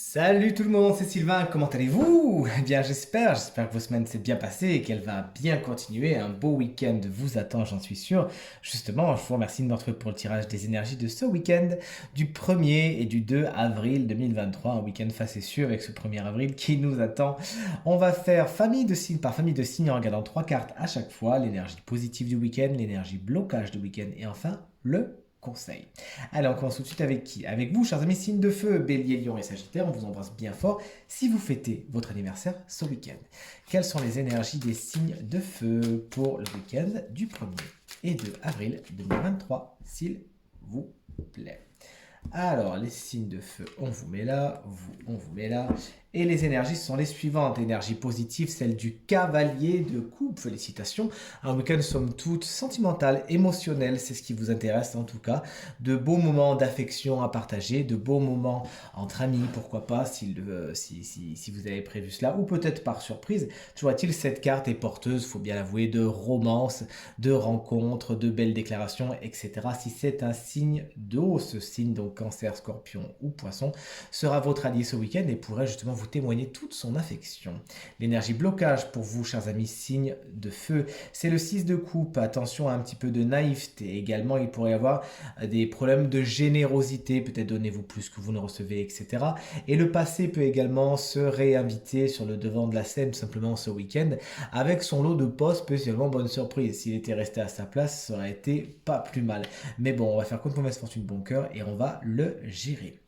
Salut tout le monde, c'est Sylvain, comment allez-vous? Eh bien j'espère que votre semaine s'est bien passée et qu'elle va bien continuer. Un beau week-end vous attend, j'en suis sûr. Justement, je vous remercie de me retrouver pour le tirage des énergies de ce week-end du 1er et du 2 avril 2023. Un week-end facétieux avec ce 1er avril qui nous attend. On va faire famille de signes par famille de signes en regardant trois cartes à chaque fois. L'énergie positive du week-end, l'énergie blocage du week-end et enfin le conseil. Allez, on commence tout de suite avec qui? Avec vous, chers amis, signes de feu, Bélier, Lion et Sagittaire, on vous embrasse bien fort si vous fêtez votre anniversaire ce week-end. Quelles sont les énergies des signes de feu pour le week-end du 1er et 2 avril 2023, s'il vous plaît? Alors, les signes de feu, on vous met là, on vous met là. Et les énergies sont les suivantes. Énergie positive, celle du cavalier de coupe. Félicitations. Un week-end somme toute sentimental, émotionnel, c'est ce qui vous intéresse en tout cas. De beaux moments d'affection à partager, de beaux moments entre amis, pourquoi pas, si vous avez prévu cela, ou peut-être par surprise. Toujours est-il, cette carte est porteuse, faut bien l'avouer, de romance, de rencontres, de belles déclarations, etc. Si c'est un signe d'eau, ce signe, donc cancer, scorpion ou poisson, sera votre allié ce week-end et pourrait justement vous témoigner toute son affection. L'énergie blocage pour vous, chers amis, signe de feu, c'est le 6 de coupe. Attention à un petit peu de naïveté. Également, il pourrait y avoir des problèmes de générosité, peut-être donnez-vous plus que vous ne recevez, etc. Et le passé peut également se réinviter sur le devant de la scène, tout simplement ce week-end, avec son lot de postes, spécialement bonne surprise. S'il était resté à sa place, ça aurait été pas plus mal. Mais bon, on va faire contre mauvaise fortune bon cœur et on va le gérer.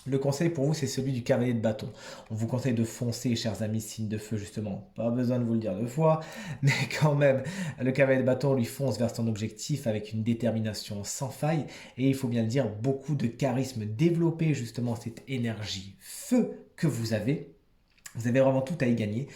Le conseil pour vous, c'est celui du cavalier de bâton. On vous conseille de foncer, chers amis, signe de feu, justement. Pas besoin de vous le dire deux fois, mais quand même, le cavalier de bâton lui fonce vers son objectif avec une détermination sans faille et il faut bien le dire, beaucoup de charisme. Développer justement cette énergie feu que vous avez. Vous avez vraiment tout à y gagner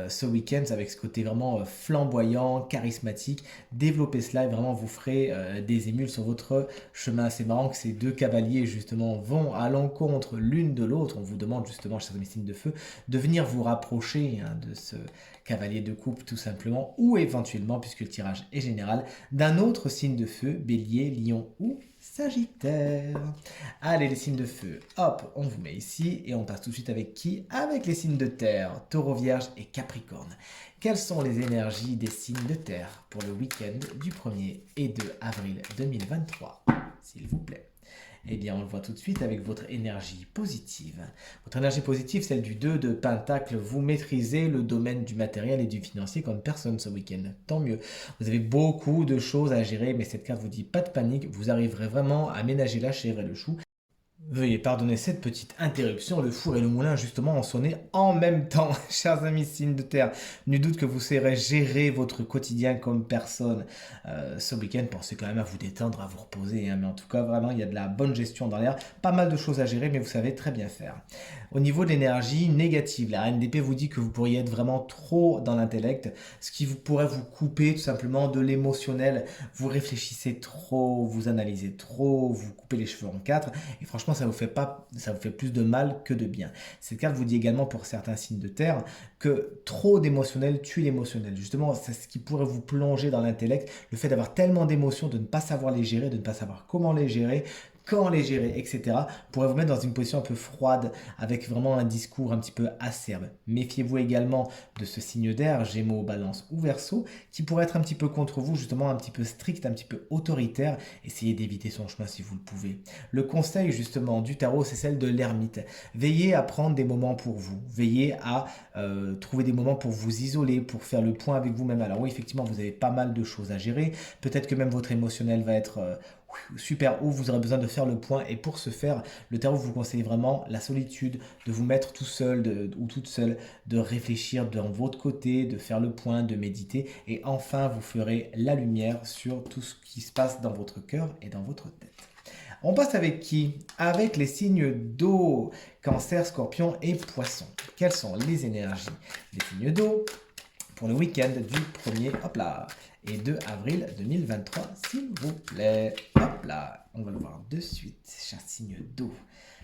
ce week-end avec ce côté vraiment flamboyant, charismatique. Développez cela et vraiment vous ferez des émules sur votre chemin. C'est marrant que ces deux cavaliers justement vont à l'encontre l'une de l'autre. On vous demande justement, chers amis signes de feu, de venir vous rapprocher de ce cavalier de coupe tout simplement ou éventuellement, puisque le tirage est général, d'un autre signe de feu, bélier, lion ou sagittaire. Allez, les signes de feu, hop, on vous met ici et on passe tout de suite avec qui? Avec les signes de terre, taureau, vierge et capricorne. Quelles sont les énergies des signes de terre pour le week-end du 1er et 2 avril 2023, s'il vous plaît? Eh bien, on le voit tout de suite avec votre énergie positive. Votre énergie positive, celle du 2 de Pentacle, vous maîtrisez le domaine du matériel et du financier comme personne ce week-end. Tant mieux. Vous avez beaucoup de choses à gérer, mais cette carte vous dit pas de panique, vous arriverez vraiment à ménager la chèvre et le chou. Veuillez pardonner cette petite interruption, le four et le moulin justement ont sonné en même temps, chers amis signes de terre. Nul doute que vous saurez gérer votre quotidien comme personne ce week-end. Pensez quand même à vous détendre, à vous reposer, hein. Mais en tout cas, vraiment, il y a de la bonne gestion dans l'air. Pas mal de choses à gérer, mais vous savez très bien faire. Au niveau de l'énergie négative, la RNDP vous dit que vous pourriez être vraiment trop dans l'intellect, ce qui pourrait vous couper tout simplement de l'émotionnel. Vous réfléchissez trop, vous analysez trop, vous coupez les cheveux en quatre. Et franchement, ça vous fait plus de mal que de bien. Cette carte vous dit également pour certains signes de terre que trop d'émotionnel tue l'émotionnel. Justement, c'est ce qui pourrait vous plonger dans l'intellect, le fait d'avoir tellement d'émotions, de ne pas savoir les gérer, de ne pas savoir comment les gérer, quand les gérer, etc., pourrait vous mettre dans une position un peu froide, avec vraiment un discours un petit peu acerbe. Méfiez-vous également de ce signe d'air, Gémeaux, Balance ou Verseau, qui pourrait être un petit peu contre vous, justement un petit peu strict, un petit peu autoritaire. Essayez d'éviter son chemin si vous le pouvez. Le conseil justement du tarot, c'est celle de l'ermite. Veillez à prendre des moments pour vous. Veillez à trouver des moments pour vous isoler, pour faire le point avec vous-même. Alors oui, effectivement, vous avez pas mal de choses à gérer. Peut-être que même votre émotionnel va être super haut, vous aurez besoin de faire le point et pour ce faire, le tarot vous conseille vraiment la solitude, de vous mettre tout seul ou toute seule, de réfléchir dans votre côté, de faire le point, de méditer et enfin vous ferez la lumière sur tout ce qui se passe dans votre cœur et dans votre tête. On passe avec qui? Avec les signes d'eau, cancer, scorpion et poisson. Quelles sont les énergies des signes d'eau pour le week-end du 1er hop là, et 2 avril 2023, s'il vous plaît. Hop là, on va le voir de suite, cher signe d'eau.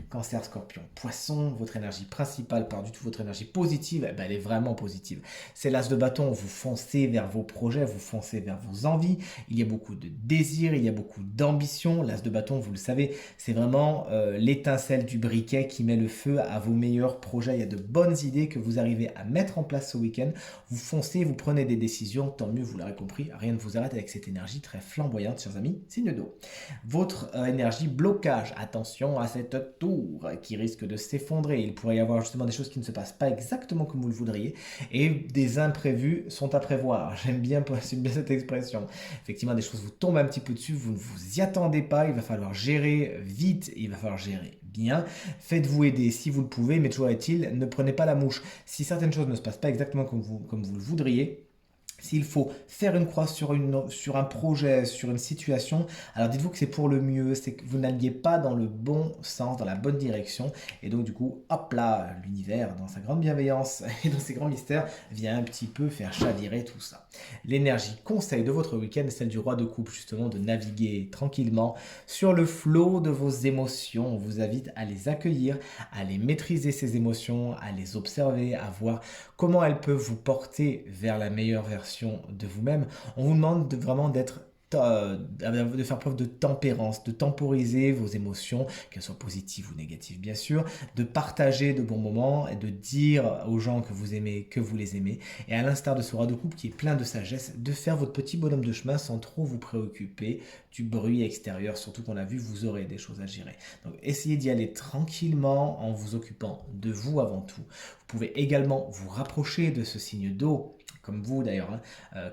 Cancer, Scorpion, Poisson, votre énergie principale, pas du tout votre énergie positive, eh ben, elle est vraiment positive. C'est l'as de bâton, vous foncez vers vos projets, vous foncez vers vos envies, il y a beaucoup de désirs, il y a beaucoup d'ambition. L'as de bâton, vous le savez, c'est vraiment l'étincelle du briquet qui met le feu à vos meilleurs projets. Il y a de bonnes idées que vous arrivez à mettre en place ce week-end. Vous foncez, vous prenez des décisions, tant mieux, vous l'aurez compris, rien ne vous arrête avec cette énergie très flamboyante, chers amis, signe d'eau. Votre énergie blocage, attention à cette tour qui risque de s'effondrer. Il pourrait y avoir justement des choses qui ne se passent pas exactement comme vous le voudriez et des imprévus sont à prévoir. J'aime bien cette expression. Effectivement, des choses vous tombent un petit peu dessus, vous ne vous y attendez pas, il va falloir gérer vite, il va falloir gérer bien. Faites-vous aider si vous le pouvez, mais toujours est-il, ne prenez pas la mouche. Si certaines choses ne se passent pas exactement comme vous le voudriez, s'il faut faire une croix sur un projet, sur une situation, alors dites-vous que c'est pour le mieux, c'est que vous n'alliez pas dans le bon sens, dans la bonne direction. Et donc du coup, hop là, l'univers, dans sa grande bienveillance et dans ses grands mystères, vient un petit peu faire chavirer tout ça. L'énergie conseil de votre week-end est celle du roi de coupe, justement, de naviguer tranquillement sur le flot de vos émotions. On vous invite à les accueillir, à les maîtriser ces émotions, à les observer, à voir comment elles peuvent vous porter vers la meilleure version de vous-même. On vous demande vraiment de faire preuve de tempérance, de temporiser vos émotions, qu'elles soient positives ou négatives bien sûr, de partager de bons moments et de dire aux gens que vous aimez que vous les aimez. Et à l'instar de ce roi de coupe qui est plein de sagesse, de faire votre petit bonhomme de chemin sans trop vous préoccuper du bruit extérieur, surtout qu'on a vu, vous aurez des choses à gérer. Donc essayez d'y aller tranquillement en vous occupant de vous avant tout. Vous pouvez également vous rapprocher de ce signe d'eau, comme vous d'ailleurs,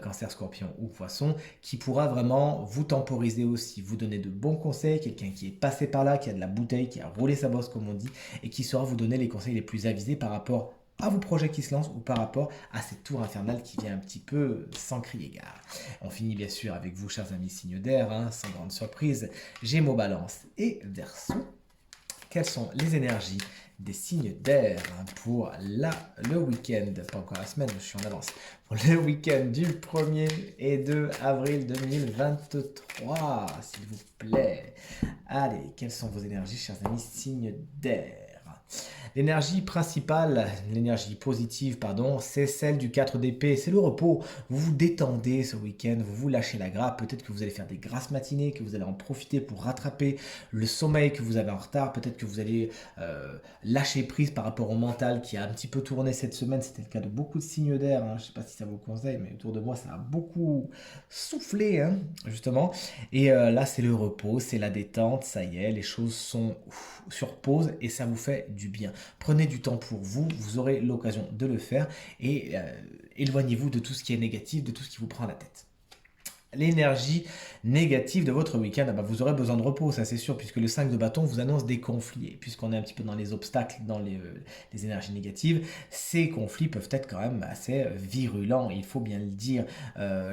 Cancer, Scorpion ou Poisson, qui pourra vraiment vous temporiser aussi, vous donner de bons conseils, quelqu'un qui est passé par là, qui a de la bouteille, qui a roulé sa bosse comme on dit, et qui saura vous donner les conseils les plus avisés par rapport à vos projets qui se lancent ou par rapport à cette tour infernale qui vient un petit peu sans crier gare. On finit bien sûr avec vous, chers amis signes d'air, sans grande surprise, Gémeaux, Balance et Verseau. Quelles sont les énergies des signes d'air pour le week-end, pas encore la semaine, je suis en avance, pour le week-end du 1er et 2 avril 2023, s'il vous plaît. Allez, quelles sont vos énergies, chers amis, signes d'air? L'énergie principale, l'énergie positive, pardon, c'est celle du 4 d'épée, c'est le repos. Vous vous détendez ce week-end, vous vous lâchez la grappe, peut-être que vous allez faire des grasses matinées, que vous allez en profiter pour rattraper le sommeil que vous avez en retard, peut-être que vous allez lâcher prise par rapport au mental qui a un petit peu tourné cette semaine, c'était le cas de beaucoup de signes d'air, je ne sais pas si ça vous conseille, mais autour de moi ça a beaucoup soufflé, justement, et là c'est le repos, c'est la détente, ça y est, les choses sont sur pause et ça vous fait du bien. Prenez du temps pour vous, vous aurez l'occasion de le faire et éloignez-vous de tout ce qui est négatif, de tout ce qui vous prend la tête. L'énergie négative de votre week-end, vous aurez besoin de repos, ça c'est sûr, puisque le 5 de bâton vous annonce des conflits. Et puisqu'on est un petit peu dans les obstacles, dans les énergies négatives, ces conflits peuvent être quand même assez virulents, il faut bien le dire.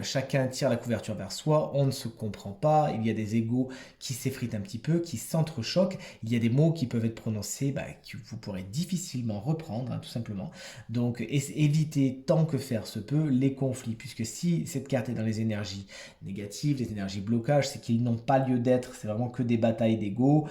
Chacun tire la couverture vers soi, on ne se comprend pas, il y a des égos qui s'effritent un petit peu, qui s'entrechoquent, il y a des mots qui peuvent être prononcés, que vous pourrez difficilement reprendre, tout simplement. Donc évitez tant que faire se peut les conflits, puisque si cette carte est dans les énergies négatives, les énergies blocage, c'est qu'ils n'ont pas lieu d'être, c'est vraiment que des batailles d'ego,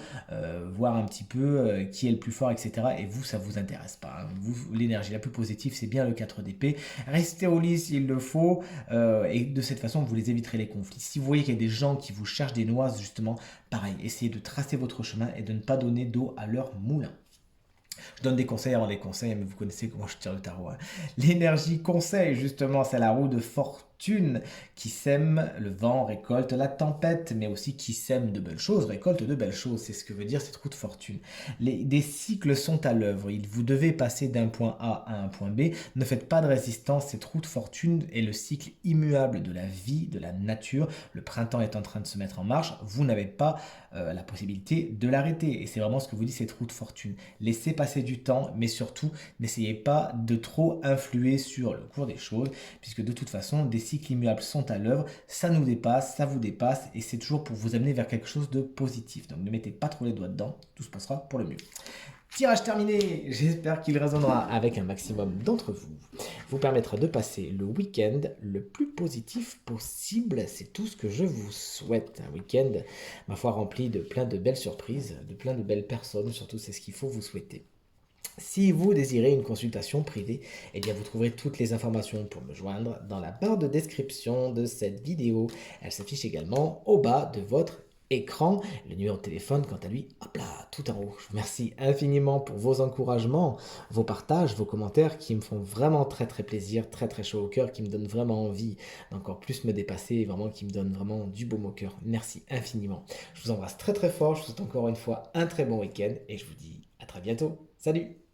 voir un petit peu qui est le plus fort, etc. Et vous, ça vous intéresse pas. Vous, l'énergie la plus positive, c'est bien le 4 d'épée. Restez au lit s'il le faut, et de cette façon, vous les éviterez les conflits. Si vous voyez qu'il y a des gens qui vous cherchent des noises, justement, pareil, essayez de tracer votre chemin et de ne pas donner d'eau à leur moulin. Je donne des conseils avant les conseils, mais vous connaissez comment je tire le tarot. L'énergie conseil, justement, c'est la roue de fortune qui sème le vent, récolte la tempête, mais aussi qui sème de belles choses, récolte de belles choses. C'est ce que veut dire cette roue de fortune. Des cycles sont à l'œuvre. Vous devez passer d'un point A à un point B. Ne faites pas de résistance. Cette roue de fortune est le cycle immuable de la vie, de la nature. Le printemps est en train de se mettre en marche. Vous n'avez pas la possibilité de l'arrêter. Et c'est vraiment ce que vous dit cette roue de fortune. Laissez passer du temps, mais surtout, n'essayez pas de trop influer sur le cours des choses, puisque de toute façon, des cycles immuables sont à l'œuvre, ça nous dépasse, ça vous dépasse, et c'est toujours pour vous amener vers quelque chose de positif. Donc ne mettez pas trop les doigts dedans, tout se passera pour le mieux. Tirage terminé. J'espère qu'il résonnera avec un maximum d'entre vous. Vous permettra de passer le week-end le plus positif possible. C'est tout ce que je vous souhaite. Un week-end, ma foi, rempli de plein de belles surprises, de plein de belles personnes. Surtout, c'est ce qu'il faut vous souhaiter. Si vous désirez une consultation privée, eh bien vous trouverez toutes les informations pour me joindre dans la barre de description de cette vidéo. Elle s'affiche également au bas de votre écran. Le numéro de téléphone, quant à lui, hop là, tout en haut. Je vous remercie infiniment pour vos encouragements, vos partages, vos commentaires qui me font vraiment très très plaisir, très très chaud au cœur, qui me donnent vraiment envie d'encore plus me dépasser, vraiment qui me donnent vraiment du baume au cœur. Merci infiniment. Je vous embrasse très très fort, je vous souhaite encore une fois un très bon week-end et je vous dis à très bientôt. Salut!